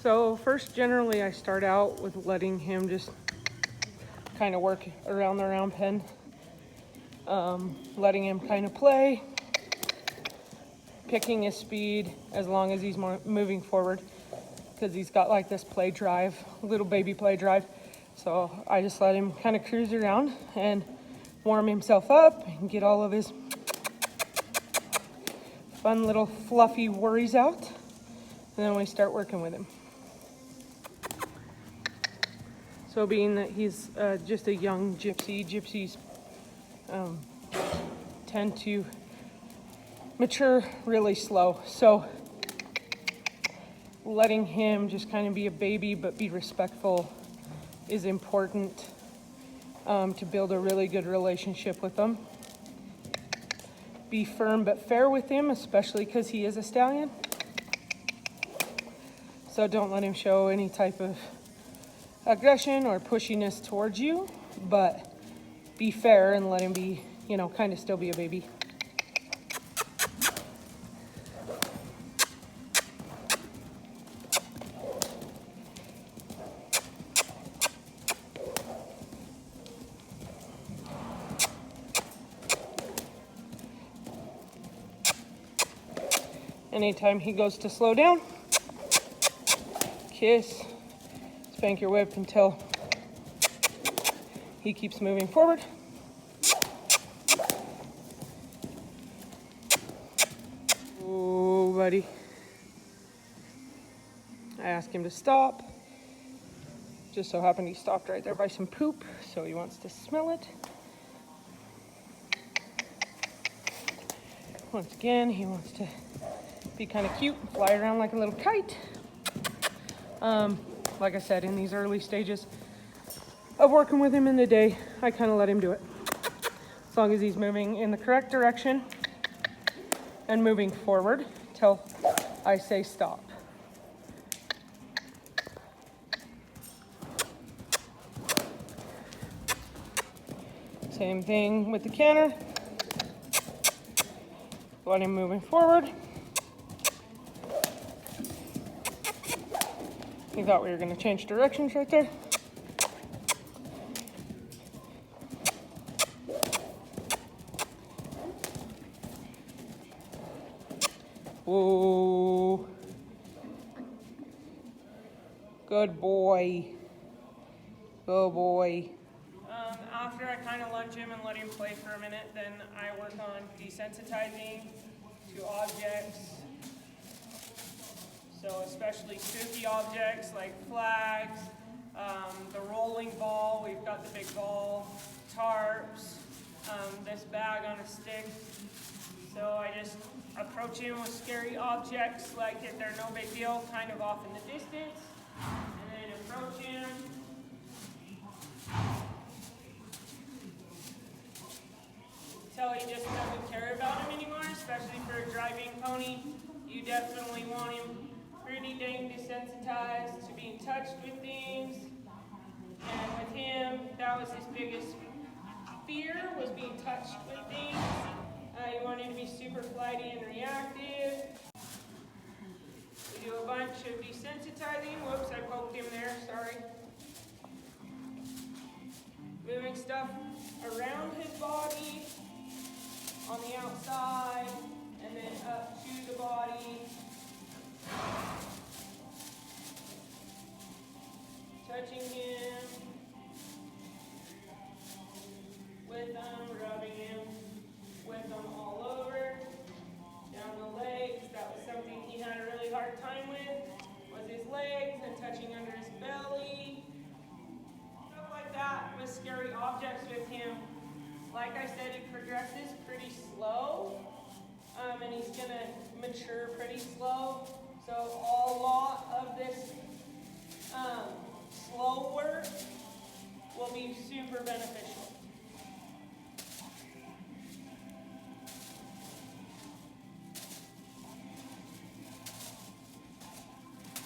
So first, generally, I start out with letting him just kind of work around the round pen, letting him kind of play, picking his speed as long as he's moving forward, because he's got like this play drive, little baby play drive. So I just let him kind of cruise around and warm himself up and get all of his fun little fluffy worries out, and then we start working with him. So being that he's just a young gypsy, gypsies tend to mature really slow. So letting him just kind of be a baby but be respectful is important to build a really good relationship with them. Be firm but fair with him, especially because he is a stallion. So don't let him show any type of aggression or pushiness towards you, but be fair and let him be, kind of still be a baby. Anytime he goes to slow down, kiss, spank your whip until he keeps moving forward. Oh, buddy. I asked him to stop. Just so happened he stopped right there by some poop, so he wants to smell it. Once again, he wants to be kind of cute and fly around like a little kite. Like I said, in these early stages of working with him in the day, I kind of let him do it. As long as he's moving in the correct direction and moving forward till I say stop. Same thing with the canter. Let him moving forward. He thought we were going to change directions right there. Whoa. Good boy. Good boy. After I kind of lunge him and let him play for a minute, then I work on desensitizing to objects. So especially spooky objects like flags, the rolling ball, we've got the big ball, tarps, this bag on a stick. So I just approach him with scary objects like they're no big deal, kind of off in the distance, and then approach him. Until he just doesn't care about him anymore, especially for a driving pony. You definitely want him pretty dang desensitized to being touched with things. And with him, that was his biggest fear, was being touched with things. You want him to be super flighty and reactive. We do a bunch of desensitizing. Whoops, I poked him there, sorry. Moving stuff around his body, on the outside, and then up to the body. Touching him with them, rubbing him with them all over, down the legs. That was something he had a really hard time with, was his legs, and touching under his belly. Stuff like that with scary objects with him. Like I said, it progresses pretty slow, and he's going to mature pretty slow. So a lot of this slow work will be super beneficial.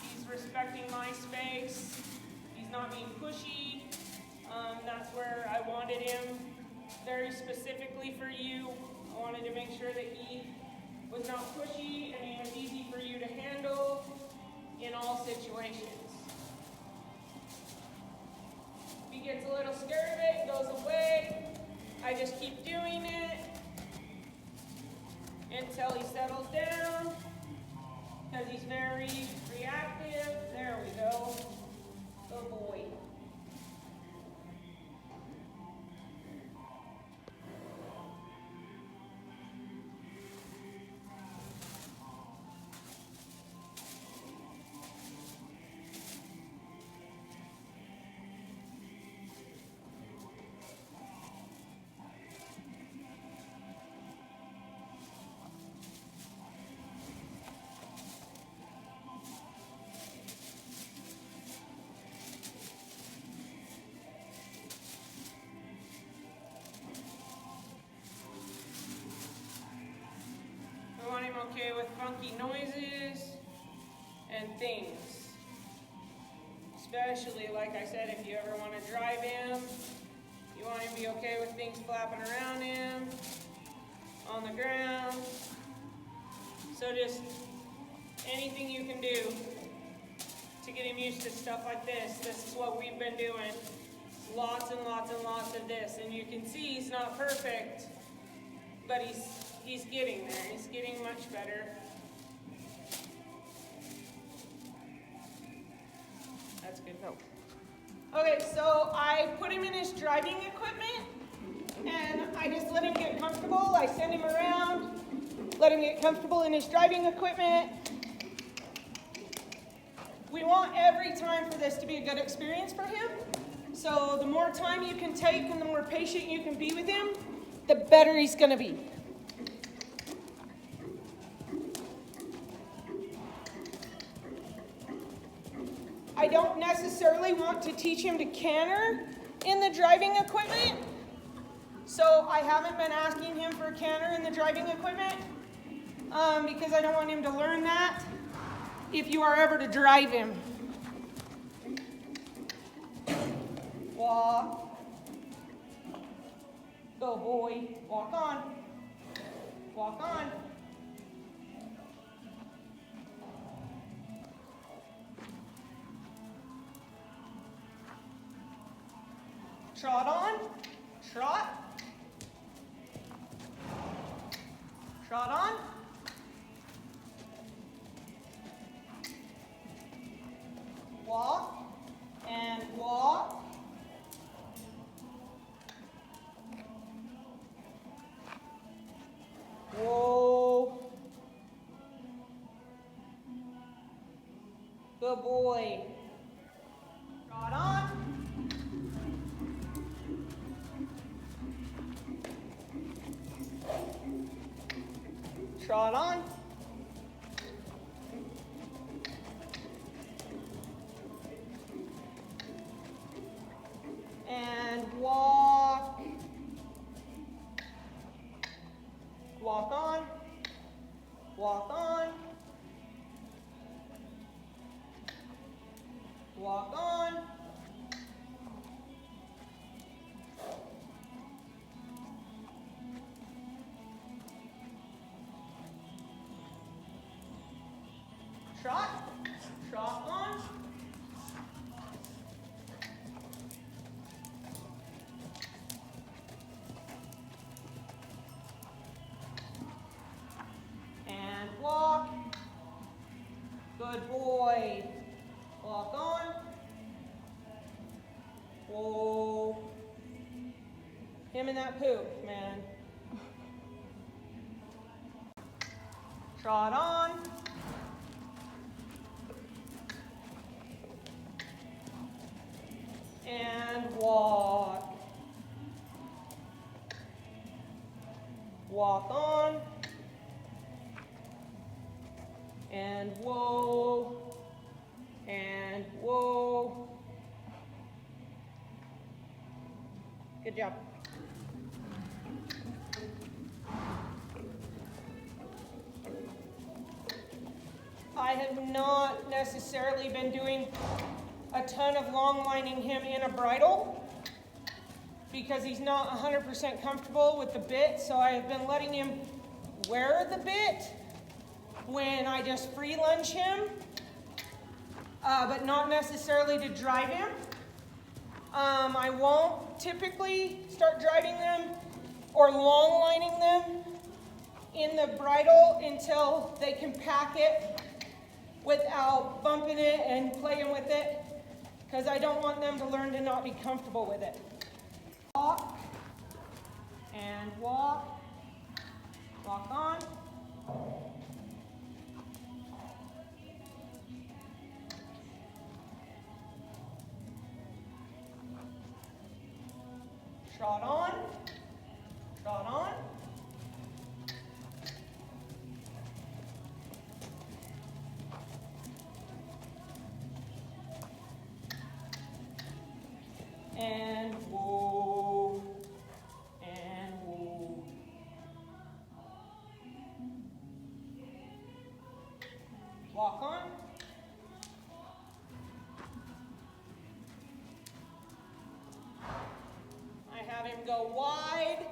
He's respecting my space. He's not being pushy. That's where I wanted him very specifically for you. I wanted to make sure that he was not pushy and he was easy for you to handle. in all situations. If he gets a little scared of it, it goes away. I just keep doing it until he settles down, because he's very reactive. There we go. Good boy. Okay with funky noises and things. Especially, like I said, if you ever want to drive him, you want him to be okay with things flapping around him, on the ground. So just anything you can do to get him used to stuff like this. This is what we've been doing. Lots and lots and lots of this. And you can see he's not perfect, but he's getting there. He's getting much better. That's good. Okay, so I put him in his driving equipment, and I just let him get comfortable. I send him around, let him get comfortable in his driving equipment. We want every time for this to be a good experience for him. So the more time you can take and the more patient you can be with him, the better he's going to be. I don't necessarily want to teach him to canter in the driving equipment, so I haven't been asking him for a canter in the driving equipment because I don't want him to learn that if you are ever to drive him. Walk. Go, boy. Walk on. Walk on. Trot on, trot, trot on, walk, and walk, whoa, good boy, trot on, trot on, and walk, walk on, walk on, walk on, trot, trot on, and walk, good boy, walk on, whoa, him and that poop, man, trot on, and walk, walk on, and whoa, and whoa. Good job. I have not necessarily been doing a ton of long lining him in a bridle because he's not 100% comfortable with the bit, so I have been letting him wear the bit when I just free lunge him but not necessarily to drive him. I won't typically start driving them or long lining them in the bridle until they can pack it without bumping it and playing with it, because I don't want them to learn to not be comfortable with it. Walk and walk, walk on. Trot on, trot on. And whoa, and whoa. Walk on. I have him go wide,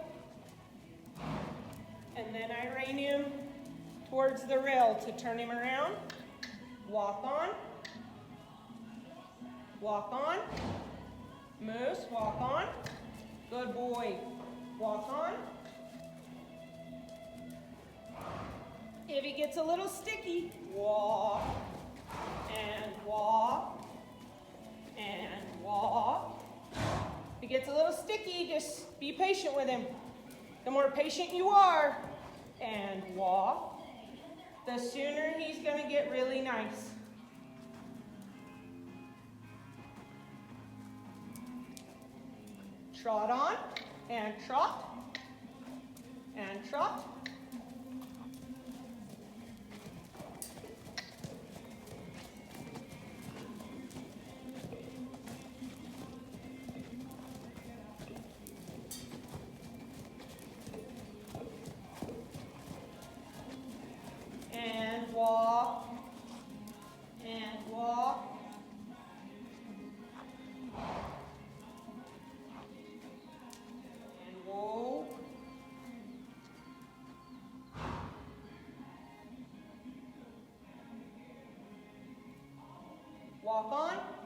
and then I rein him towards the rail to turn him around. Walk on, walk on. Moose, walk on. Good boy. Walk on. If he gets a little sticky, walk and walk and walk. If he gets a little sticky, just be patient with him. The more patient you are, and walk, the sooner he's going to get really nice. Trot on, and trot, and trot. And walk, and walk. Walk on.